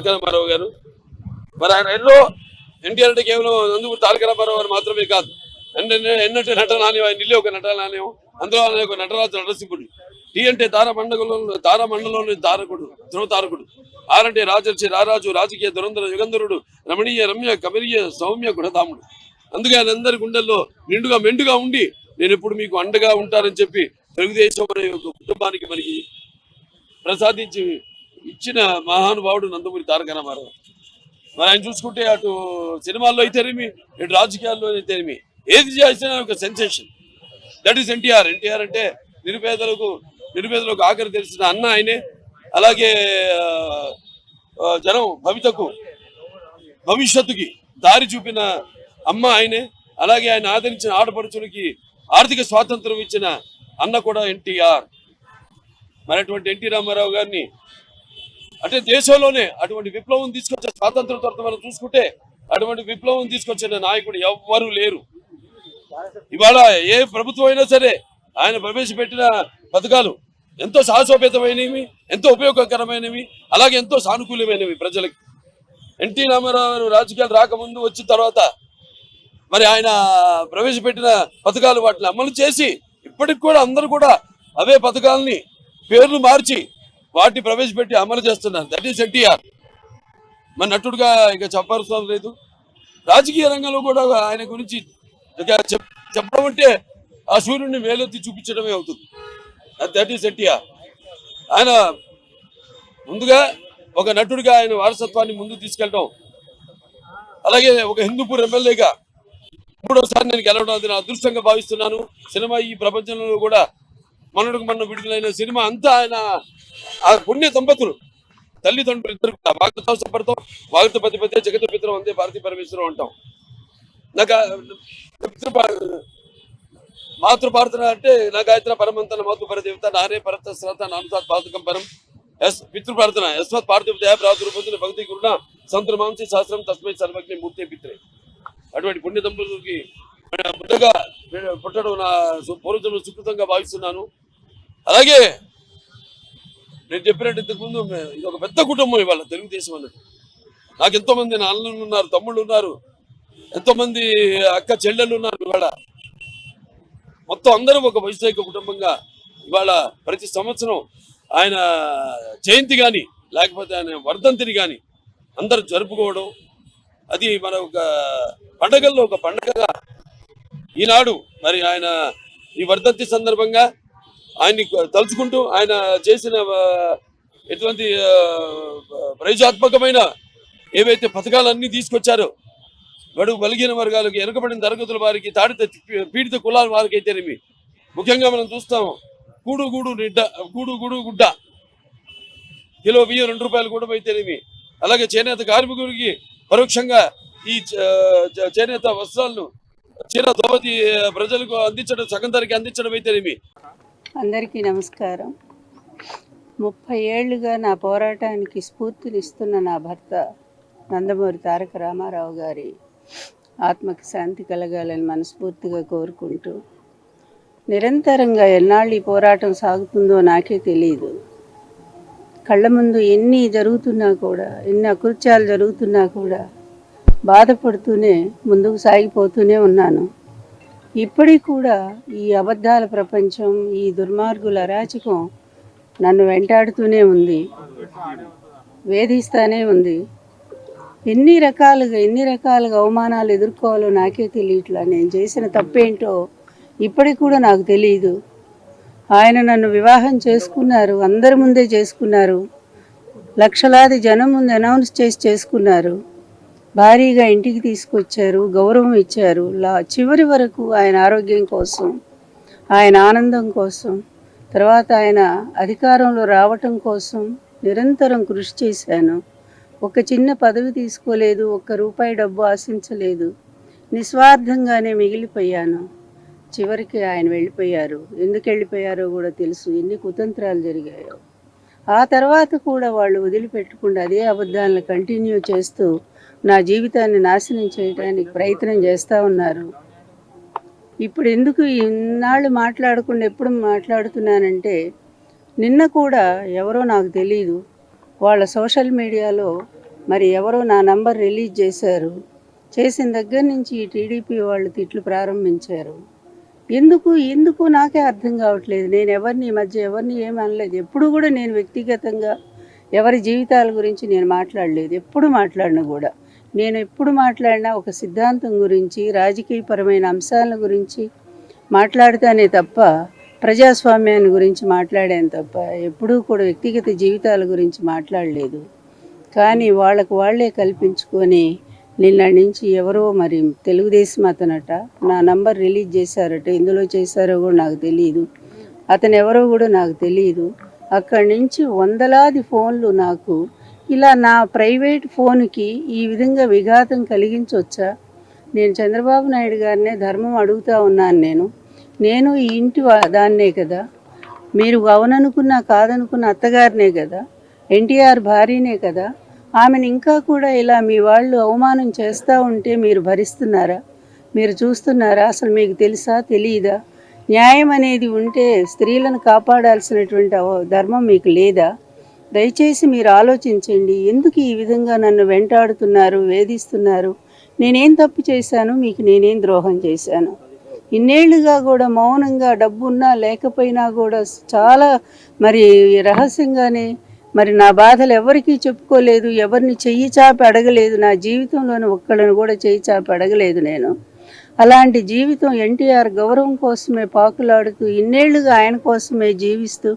తారక రామారావు గారు. మరి ఆయన ఎన్నో ఎన్టీఆర్ అంటే కేవలం నందమూరి తారక రామారావు గారు మాత్రమే కాదు, ఎన్నటి నటనాని ఆయన ఇల్లు ఒక నటనానేమో, అందులో ఆయన ఒక నటరాజు నరసింహుడు. టీ అంటే తారామండలంలోని తారకుడు, ధ్రువ తారకుడు. ఆరంటే రాజర్షి రారాజు, రాజకీయ దురంధర యుగంధరుడు, రమణీయ రమ్య కమనీయ సౌమ్య గుణధాముడు. అందుకే ఆయన అందరి గుండెల్లో నిండుగా మెండుగా ఉండి నేను ఎప్పుడు మీకు అండగా ఉంటానని చెప్పి తెలుగుదేశం అనే ఒక కుటుంబానికి మనకి ప్రసాదించి ఇచ్చిన మహానుభావుడు నందమూరి తారక రామారావు. మరి ఆయన చూసుకుంటే అటు సినిమాల్లో అయితేనేమి, ఇటు రాజకీయాల్లో అయితేనేమి, ఏది చేసినా ఒక sensation. That is NTR. NTR అంటే నిరుపేదలకు ఆఖరి తెలిసిన అన్న ఆయనే. అలాగే జనం భవిష్యత్తుకి దారి చూపిన అమ్మ ఆయనే. అలాగే ఆయన ఆదరించిన ఆడపడుచులకి ఆర్థిక స్వాతంత్రం ఇచ్చిన అన్న కూడా ఎన్టీఆర్. మరి అటువంటి ఎన్టీ రామారావు గారిని అంటే దేశంలోనే అటువంటి విప్లవం తీసుకొచ్చే స్వాతంత్ర తర్వాత మనం చూసుకుంటే అటువంటి విప్లవం తీసుకొచ్చిన నాయకుడు ఎవ్వరూ లేరు. ఇవాళ ఏ ప్రభుత్వం అయినా సరే ఆయన ప్రవేశపెట్టిన పథకాలు ఎంతో సాహసోపేతమైనవి, ఎంతో ఉపయోగకరమైనవి, అలాగే ఎంతో సానుకూలమైనవి ప్రజలకి. ఎన్టీ రామారావు రాజకీయాలు రాకముందు వచ్చిన తర్వాత మరి ఆయన ప్రవేశపెట్టిన పథకాలు వాటిని అమలు చేసి ఇప్పటికి కూడా అందరూ కూడా అవే పథకాలని పేర్లు మార్చి వాటిని ప్రవేశపెట్టి అమలు చేస్తున్నారు. That is NTR. మరి నటుడుగా ఇక చెప్పాల్సిన లేదు. రాజకీయ రంగంలో కూడా ఆయన గురించి చెప్పడం అంటే ఆ సూర్యుడిని వేలెత్తి చూపించడమే అవుతుంది. That is NTR. ఆయన ముందుగా ఒక నటుడిగా ఆయన వారసత్వాన్ని ముందుకు తీసుకెళ్ళడం, అలాగే ఒక హిందూపూర్ ఎమ్మెల్యేగా 3వసారి నేను గెలవడం అది నా అదృష్టంగా భావిస్తున్నాను. సినిమా ఈ ప్రపంచంలో కూడా మొన్న విడుదలైన సినిమా అంతా ఆయన ఆ పుణ్య దంపతులు తల్లిదండ్రులు ఇద్దరు కూడా వాగతో సపడతాం, వాగత పతిపతి జగత పిత్రం అంతే భారతీ పరమేశ్వరం అంటాం. నాకు మాతృపార్థన అంటే నా గాయత్ర పరమంతన మాతృపర దేవత నారే పరత శ్రత నానుసాత్ పాతకం పరం పితృప్రార్థన యస్మత్ పార్థివ దయా ప్రాదుర్భూతుని భక్తి గురుణ సంతుల మాంసి శాస్త్రం తస్మై సర్వజ్ఞ మూర్తి పిత్రే. అటువంటి పుణ్య దంపతులకి బుద్ధగా పుట్టడం నా పూర్వజన్మ సుకృతంగా భావిస్తున్నాను. అలాగే నేను చెప్పినట్టు ఇంతకుముందు ఇది ఒక పెద్ద కుటుంబం ఇవాళ తెలుగుదేశం అన్నది. నాకు ఎంతో మంది అన్నలు ఉన్నారు, తమ్ముళ్ళు ఉన్నారు, ఎంతో మంది అక్క చెల్లెళ్ళు ఉన్నారు. ఇవాళ మొత్తం అందరూ ఒక వైశాఖ కుటుంబంగా ఇవాళ ప్రతి సంవత్సరం ఆయన జయంతి కానీ లేకపోతే ఆయన వర్ధంతిని కానీ అందరూ జరుపుకోవడం, అది మన ఒక పండగల్లో ఒక పండగగా ఈనాడు మరి ఆయన ఈ వర్ధంతి సందర్భంగా ఆయన్ని తలుచుకుంటూ ఆయన చేసిన ఎటువంటి ప్రయోజనాత్మకమైన ఏవైతే పథకాలన్నీ తీసుకొచ్చారో బడుగు బలిగిన వర్గాలకి, వెనుకబడిన తరగతుల వారికి, పీడిత కులాల వారికి అయితేనేమి, ముఖ్యంగా మనం చూస్తాం గూడు గుడ్డ కిలో బియ్యం 2 రూపాయలు కూడా అయితేనేమి, అలాగే చేనేత కార్మికుడికి పరోక్షంగా ఈ చేనేత వస్త్రాలను చీర దోవతి ప్రజలకు అందించడం, సగం ధరకి అందించడం అయితేనేమి. అందరికీ నమస్కారం. 30 ఏళ్లుగా నా పోరాటానికి స్ఫూర్తినిస్తున్న నా భర్త నందమూరి తారక రామారావు గారి ఆత్మకి శాంతి కలగాలని మనస్ఫూర్తిగా కోరుకుంటూ, నిరంతరంగా ఎన్నాళ్ళు ఈ పోరాటం సాగుతుందో నాకే తెలియదు. కళ్ళ ముందు ఎన్ని జరుగుతున్నా కూడా, ఎన్ని అకృత్యాలు జరుగుతున్నా కూడా బాధపడుతూనే ముందుకు సాగిపోతూనే ఉన్నాను. ఇప్పటికి కూడా ఈ అబద్ధాల ప్రపంచం, ఈ దుర్మార్గుల అరాచకం నన్ను వెంటాడుతూనే ఉంది, వేధిస్తూనే ఉంది. ఎన్ని రకాలుగా అవమానాలు ఎదుర్కోవాలో నాకే తెలియట్లా. నేను చేసిన తప్పేంటో ఇప్పటికి కూడా నాకు తెలియదు. ఆయన నన్ను వివాహం చేసుకున్నారు, అందరి ముందే చేసుకున్నారు, లక్షలాది జనం ముందు అనౌన్స్ చేసి చేసుకున్నారు, భారీగా ఇంటికి తీసుకొచ్చారు, గౌరవం ఇచ్చారు. చివరి వరకు ఆయన ఆరోగ్యం కోసం, ఆయన ఆనందం కోసం, తర్వాత ఆయన అధికారంలో రావటం కోసం నిరంతరం కృషి చేశాను. ఒక చిన్న పదవి తీసుకోలేదు, ₹1 డబ్బు ఆశించలేదు, నిస్వార్థంగానే మిగిలిపోయాను. చివరికి ఆయన వెళ్ళిపోయారు. ఎందుకు వెళ్ళిపోయారో కూడా తెలుసు, ఎన్ని కుతంత్రాలు జరిగాయో. ఆ తర్వాత కూడా వాళ్ళు వదిలిపెట్టకుండా అదే అబద్ధాలను కంటిన్యూ చేస్తూ నా జీవితాన్ని నాశనం చేయడానికి ప్రయత్నం చేస్తూ ఉన్నారు. ఇప్పుడు ఎందుకు ఇన్నాళ్ళు మాట్లాడకుండా ఎప్పుడు మాట్లాడుతున్నానంటే, నిన్న కూడా ఎవరో నాకు తెలియదు వాళ్ళ సోషల్ మీడియాలో మరి ఎవరో నా నంబర్ రిలీజ్ చేశారు. చేసిన దగ్గర నుంచి ఈ టీడీపీ వాళ్ళు తిట్లు ప్రారంభించారు. ఎందుకు ఎందుకు నాకే అర్థం కావట్లేదు. నేను ఎవరిని ఈ మధ్య ఎవరిని ఏమి అనలేదు. ఎప్పుడు కూడా నేను వ్యక్తిగతంగా ఎవరి జీవితాల గురించి నేను మాట్లాడలేదు. ఎప్పుడు మాట్లాడినా కూడా నేను ఎప్పుడు మాట్లాడినా ఒక సిద్ధాంతం గురించి, రాజకీయపరమైన అంశాల గురించి మాట్లాడతానే తప్ప, ప్రజాస్వామ్యాన్ని గురించి మాట్లాడాను తప్ప ఎప్పుడూ కూడా వ్యక్తిగత జీవితాల గురించి మాట్లాడలేదు. కానీ వాళ్ళకు వాళ్ళే కల్పించుకొని నిన్న నుంచి ఎవరో మరి తెలుగుదేశం అతనట నా నంబర్ రిలీజ్ చేశారట. ఇందులో చేశారో కూడా నాకు తెలియదు. అతను ఎవరో కూడా నాకు తెలియదు. అక్కడి నుంచి వందలాది ఫోన్లు నాకు ఇలా నా ప్రైవేట్ ఫోన్కి ఈ విధంగా విఘాతం కలిగించవచ్చా? నేను చంద్రబాబు నాయుడు గారినే ధర్మం అడుగుతూ ఉన్నాను. నేను ఈ ఇంటి దాన్నే కదా, మీరు అవుననుకున్నా కాదనుకున్న అత్తగారినే కదా, ఎన్టీఆర్ భార్యనే కదా. ఆమెను ఇంకా కూడా ఇలా మీ వాళ్ళు అవమానం చేస్తూ ఉంటే మీరు భరిస్తున్నారా? మీరు చూస్తున్నారా? అసలు మీకు తెలుసా, తెలియదా? న్యాయం అనేది ఉంటే స్త్రీలను కాపాడాల్సినటువంటి ధర్మం మీకు లేదా? దయచేసి మీరు ఆలోచించండి. ఎందుకు ఈ విధంగా నన్ను వెంటాడుతున్నారు, వేధిస్తున్నారు? నేనేం తప్పు చేశాను? మీకు నేనేం ద్రోహం చేశాను? ఇన్నేళ్లుగా కూడా మౌనంగా, డబ్బున్నా లేకపోయినా కూడా చాలా మరి రహస్యంగానే మరి నా బాధలు ఎవరికీ చెప్పుకోలేదు. ఎవరిని చెయ్యి చాపి అడగలేదు. నా జీవితంలోని ఒక్కళ్ళని కూడా చెయ్యి చాపి అడగలేదు నేను. అలాంటి జీవితం ఎన్టీఆర్ గౌరవం కోసమే పాకులాడుతూ ఇన్నేళ్లుగా ఆయన కోసమే జీవిస్తూ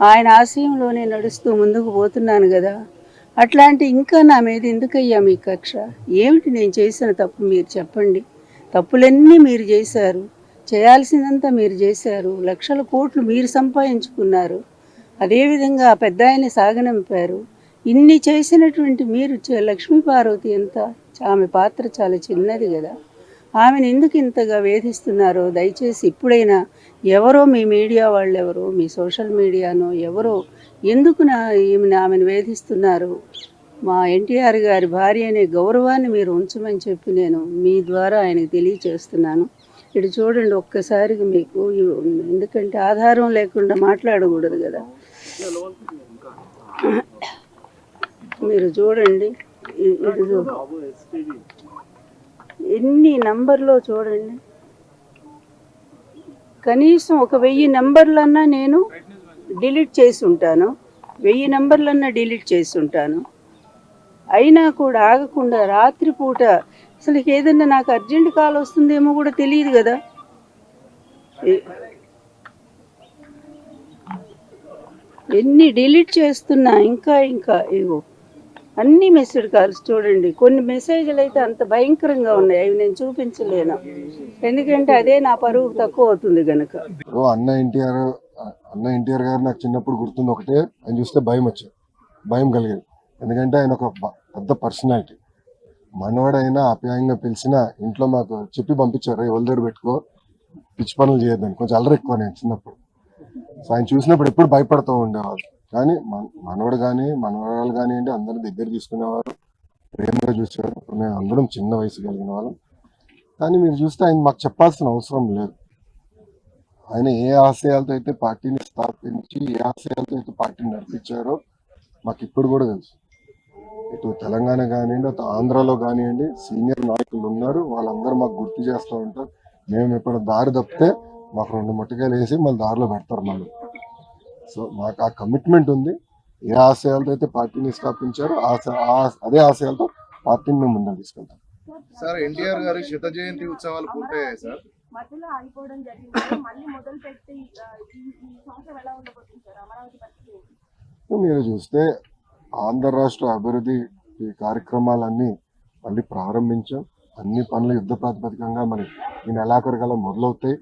ఆయన ఆశయంలోనే నడుస్తూ ముందుకు పోతున్నాను కదా. అట్లాంటి ఇంకా నా మీద ఎందుకయ్యా మీ కక్ష? ఏమిటి నేను చేసిన తప్పు మీరు చెప్పండి. తప్పులన్నీ మీరు చేశారు, చేయాల్సిందంతా మీరు చేశారు. లక్షల కోట్లు మీరు సంపాదించుకున్నారు. అదేవిధంగా ఆ పెద్ద ఆయన సాగనంపారు. ఇన్ని చేసినటువంటి మీరు లక్ష్మీపార్వతి ఎంత, ఆమె పాత్ర చాలా చిన్నది కదా. ఆమెను ఎందుకు ఇంతగా వేధిస్తున్నారో దయచేసి ఇప్పుడైనా ఎవరో మీ మీడియా వాళ్ళు, ఎవరో మీ సోషల్ మీడియానో ఎవరో ఎందుకు ఆమెను వేధిస్తున్నారు? మా ఎన్టీఆర్ గారి భార్య అనే గౌరవాన్ని మీరు ఉంచమని చెప్పి నేను మీ ద్వారా ఆయనకు తెలియచేస్తున్నాను. ఇటు చూడండి ఒక్కసారికి మీకు, ఎందుకంటే ఆధారం లేకుండా మాట్లాడకూడదు కదా. మీరు చూడండి, ఎన్ని నంబర్లో చూడండి. కనీసం ఒక 1000 నంబర్లన్నా నేను డిలీట్ చేసి ఉంటాను. 1000 నంబర్లన్నా డిలీట్ చేసి ఉంటాను. అయినా కూడా ఆగకుండా రాత్రిపూట అసలు ఏదన్నా నాకు అర్జెంట్ కాల్ వస్తుందేమో కూడా తెలియదు కదా. ఎన్ని డిలీట్ చేస్తున్నా ఇంకా ఇగో అన్ని మెసేజ్ కాల్స్ చూడండి. కొన్ని మెసేజ్లు అయితే అంత భయంకరంగా ఉన్నాయి, అవి నేను చూపించలేను. ఎందుకంటే అదే నా పరువు తక్కువ అవుతుంది కనుక. అన్న ఎన్టీఆర్ గారు నాకు చిన్నప్పుడు గుర్తుంది ఒకటే, ఆయన చూస్తే భయం కలిగేది. ఎందుకంటే ఆయన ఒక పెద్ద పర్సనాలిటీ. మనవాడైనా ఆప్యాయంగా పిలిచిన ఇంట్లో మాకు చెప్పి పంపించారు, ఎవరి దగ్గర పెట్టుకో, పిచ్చి పనులు చేయొద్దని. కొంచెం అల్లరి ఎక్కువ నేను చిన్నప్పుడు. సో ఆయన చూసినప్పుడు ఎప్పుడు భయపడుతూ ఉండేవాళ్ళు. కానీ మనవడు కానీ మనవరాలు కానివ్వండి అందరూ దగ్గర తీసుకునేవారు, ప్రేమగా చూసేవారు. మేము అందరం చిన్న వయసు కలిగిన వాళ్ళం. కానీ మీరు చూస్తే ఆయన మాకు చెప్పాల్సిన అవసరం లేదు. ఆయన ఏ ఆశయాలతో అయితే పార్టీని స్థాపించి, ఏ ఆశయాలతో అయితే పార్టీని నడిపించారో మాకు ఇప్పుడు కూడా తెలుసు. ఇటు తెలంగాణ కానివ్వండి, అటు ఆంధ్రాలో కానివ్వండి సీనియర్ నాయకులు ఉన్నారు. వాళ్ళందరూ మాకు గుర్తు చేస్తూ ఉంటారు. మేము ఇప్పుడు దారి తప్పితే మాకు 2 ముట్టకాయలు వేసి మళ్ళీ దారిలో పెడతారు మళ్ళీ. సో మాకు ఆ కమిట్మెంట్ ఉంది. ఏ ఆశయాలతో అయితే పార్టీని స్థాపించారో అదే ఆశయాలతో పార్టీని మేము ముందుకు తీసుకెళ్తాం. సార్, ఎన్టీఆర్ గారి 100వ జయంతి ఉత్సవాలు పూర్తయ్యాయి సార్. మధ్యలో ఆగిపోవడం జరిగింది. మళ్ళీ మొదలు పెట్టి ఈ సంవత్సరం ఎలా ఉండబోతుంది సార్ అమరావతి పరిస్థితి? మీరు చూస్తే ఆంధ్ర రాష్ట్ర అభివృద్ధి ఈ కార్యక్రమాలన్నీ మళ్ళీ ప్రారంభించాం. అన్ని పనులు యుద్ధ ప్రాతిపదికంగా మరి ఈ నెలాఖరుగల మొదలవుతాయి.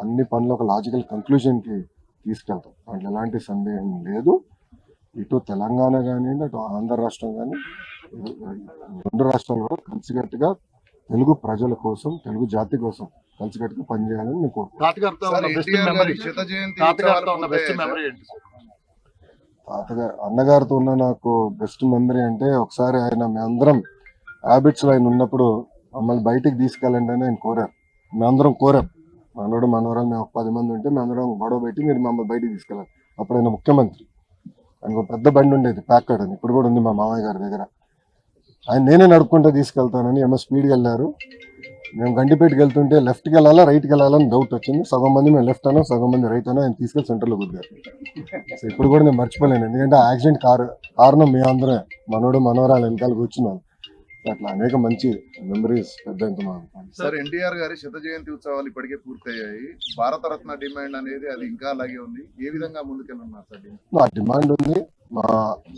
అన్ని పనులు ఒక లాజికల్ కంక్లూజన్కి తీసుకెళ్తాం. దాంట్లో ఎలాంటి సందేహం లేదు. ఇటు తెలంగాణ కానివ్వండి, అటు ఆంధ్ర రాష్ట్రం కానీ, 2 రాష్ట్రాలు కూడా కలిసికట్టుగా తెలుగు ప్రజల కోసం, తెలుగు జాతి కోసం కలిసికట్టుగా పనిచేయాలని నేను అన్నగారితో ఉన్న నాకు బెస్ట్ మెమరీ అంటే, ఒకసారి ఆయన మేమందరం హ్యాబిట్స్ లో ఆయన ఉన్నప్పుడు మమ్మల్ని బయటికి తీసుకెళ్ళండి అని ఆయన కోరారు. మేమందరం కోరాం. మనవరాలు మేము 10 మంది ఉంటే మేమందరం గొడవ పెట్టి మీరు మమ్మల్ని బయటికి తీసుకెళ్ళాలి. అప్పుడు ఆయన ముఖ్యమంత్రి. ఆయనకు పెద్ద బండి ఉండేది, ప్యాకర్డ్ అని, ఇప్పుడు కూడా ఉంది మా మామయ్య గారి దగ్గర. ఆయన నేనే నడుపుకుంటూ తీసుకెళ్తానని ఏమో స్పీడ్గా వెళ్ళారు. మేము గండిపేటకి వెళ్తుంటే లెఫ్ట్కి వెళ్ళాలా రైట్కి వెళ్ళాలని డౌట్ వచ్చింది. సగం మంది మేము లెఫ్ట్ అన్నా, సగం మంది రైట్ అన్నా, ఆయన తీసుకెళ్ళి సెంటర్లో కుదిరారు. సో ఇప్పుడు కూడా నేను మర్చిపోలేను, ఎందుకంటే ఆ యాక్సిడెంట్ కారణం మీ అందరే, మనోడు మనవరాలు వెనకాల కూర్చున్నాను. అట్లా అనేక మంచి మెమరీస్ పెద్ద ఎంత సార్ ఎన్టీఆర్ గారి శత జయంతి ఉత్సవాలు ఇప్పటికే పూర్తయ్యాయి. భారతరత్న డిమాండ్ అనేది అది ఇంకా అలాగే ఉంది. ఏ విధంగా ముందుకెళ్ళున్నారు సార్? ఆ డిమాండ్ ఉంది. మా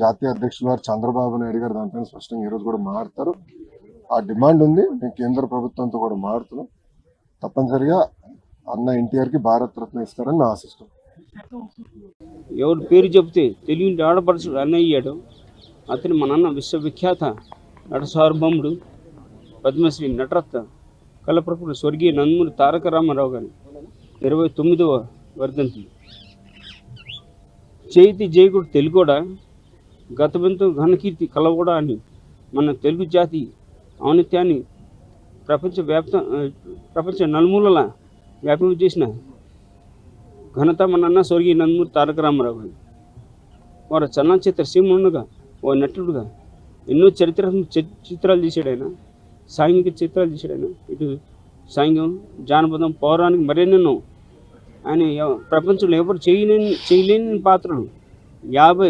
జాతీయ అధ్యక్షులు వారు చంద్రబాబు నాయుడు గారు దానిపైన స్పష్టంగా ఈరోజు కూడా మాట్లాడతారు. ఆ డిమాండ్ ఉంది. మేము కేంద్ర ప్రభుత్వంతో కూడా మాట్లాడుతున్నాం. తప్పనిసరిగా అన్న ఎన్టీఆర్కి భారత రత్న ఇస్తారని నా ఆశిస్తాం. ఎవరి పేరు చెబితే తెలియని ఆడపడుచుడు అన్నయ్య అయ్యాడు. అతను మా నాన్న విశ్వవిఖ్యాత నట సార్వభౌముడు పద్మశ్రీ నటరత్న కళప్రభుడు స్వర్గీయ నందమూరి తారక రామారావు గారి 29వ వర్ధంతి. చేతి జయకుడు తెలుగోడా, గతమెంతో ఘనకీర్తి కలవడా అని మన తెలుగు జాతి ఔన్నత్యాన్ని ప్రపంచ నలుమూలల వ్యాపింప చేసిన ఘనత మన అన్న స్వర్గీయ నందమూరి తారక రామారావు గారు. వారు చలనచిత్ర సీమనుగా ఓ నటుడుగా ఎన్నో చిత్రాలు తీసాడు ఆయన. సాంఘిక చిత్రాలు తీసాడు ఆయన. ఇటు సాంఘికం, జానపదం, పౌరాణిక మరెన్నెన్నో. ఆయన ప్రపంచంలో ఎవరు చేయలేని పాత్రలు 50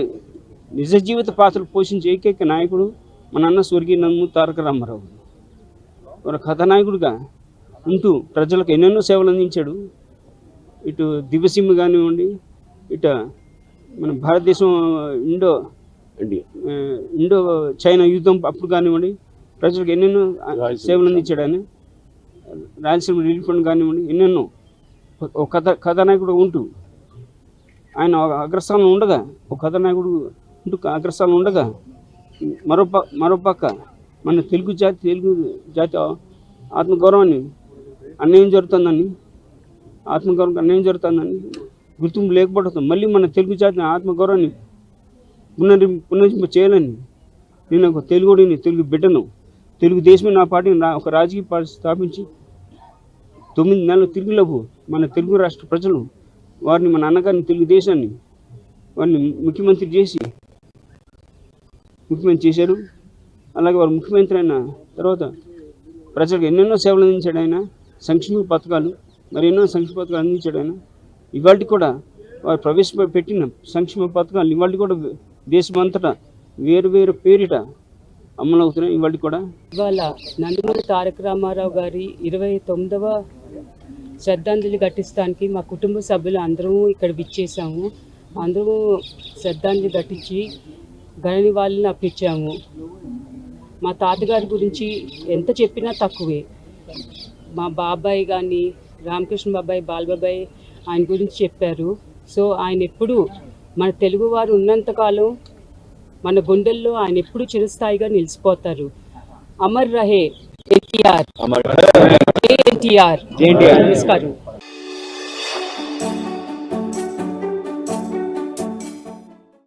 నిజ జీవిత పాత్రలు పోషించే ఏకైక నాయకుడు మన అన్న స్వర్గీయ నందమూరి తారక రామారావు. ఒక కథానాయకుడిగా ఉంటూ ప్రజలకు ఎన్నెన్నో సేవలు అందించాడు. ఇటు దివ్యసీమ కానివ్వండి, ఇటు మన భారతదేశం ఇండో చైనా యుద్ధం అప్పుడు కానివ్వండి, ప్రజలకు ఎన్నెన్నో సేవలు అందించాడు ఆయన. రాయలసీమ రిలీఫ్ ఫండ్ కానివ్వండి, ఎన్నెన్నో. ఒక కథానాయకుడు ఉంటూ ఆయన అగ్రస్థానం ఉండగా, ఒక కథానాయకుడు ఉంటూ అగ్రస్థానం ఉండగా, మరోపక్క మన తెలుగు జాతి ఆత్మగౌరవాన్ని అన్యాయం జరుగుతుందని గుర్తింపు లేకపోవడంతో మళ్ళీ మన తెలుగు జాతి ఆత్మగౌరవాన్ని పునరింప చేయాలని నేను ఒక తెలుగుడిని, తెలుగు బిడ్డను, తెలుగుదేశమే నా పార్టీని ఒక రాజకీయ పార్టీ స్థాపించి 9 నెలల తిరుగులోపు మన తెలుగు రాష్ట్ర ప్రజలు వారిని, మన అన్నగారిని, తెలుగుదేశాన్ని వారిని ముఖ్యమంత్రి చేశారు. అలాగే వారు ముఖ్యమంత్రి అయిన తర్వాత ప్రజలకు ఎన్నెన్నో సేవలు అందించాడు ఆయన. సంక్షేమ పథకాలు, మరి ఎన్నో సంక్షేమ పథకాలు అందించాడు ఆయన. ఇవాళ కూడా వారు ప్రవేశపెట్టిన సంక్షేమ పథకాలు ఇవాళ కూడా దేశమంతటా వేరు పేరిట అమలవుతున్నాయి. ఇవాళ కూడా ఇవాళ నందమూరి తారక రామారావు గారి 29వ శ్రద్ధాంజలి ఘటిస్తానికి మా కుటుంబ సభ్యులు అందరూ ఇక్కడ విచ్చేసాము. అందరూ శ్రద్ధాంజలి ఘటించి ఘన నివాళులను అర్పించాము. మా తాతగారి గురించి ఎంత చెప్పినా తక్కువే. మా బాబాయ్ కానీ, రామకృష్ణ బాబాయ్, బాలబాబాయ్ ఆయన గురించి చెప్పారు. సో ఆయన ఎప్పుడు మన తెలుగువారు ఉన్నంతకాలం మన గుండెల్లో ఆయన ఎప్పుడు చిరస్థాయిగా నిలిచిపోతారు. అమర్ రహే ఎన్టీఆర్. నమస్కారం.